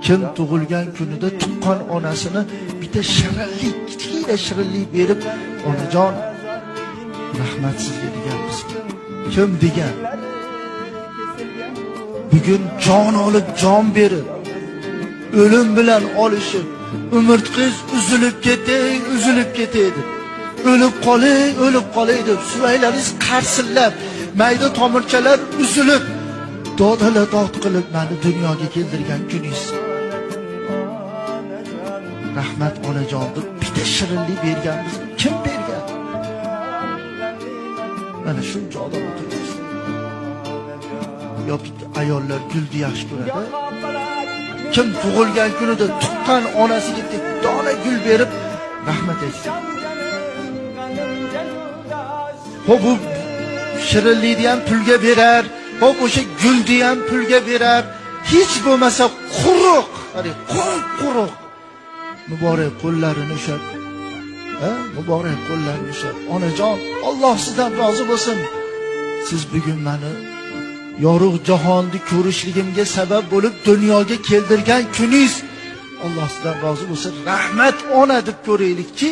Kim tug'ilgan kunida tuqqan onasini bitta shirinlik, kichkina shirinlik berib, onajon rahmat sizga deganmiz. Kim degan? Bugun jon olib, jon berib, o'lim bilan olishib, umurtqiz uzilib ketaydi. O'lib qolay deb suvaylaringiz qarsillab, mayda tomirchalar uzilib, dodala-dod qilib meni dunyoga keltirgan kuningiz. Rahmat onajon deb bitta shirinlik berganmiz. Kim bergan? Mana shuncha odam o'tiribdi. Yo bitta ayollar gulni yaxshi ko'radi. Kim tug'ilgan kunida tuqqan onasiga dona gul berib rahmat aytsin. Hop bu shirinlikni ham pulga berar, hop o'sha gulni ham pulga berar. Hech bo'lmasa quruq, quruq muborak qo'llarini ushlab, muborak qo'llarini ushlab, onajon, Alloh sizdan rozi bo'lsin. Siz bugun meni yorug' jahonni ko'rishligimga sabab bo'lib dunyoga keltirgan kuningiz. Alloh sizdan rozi bo'lsin. Rahmat ona deb ko'raylikki,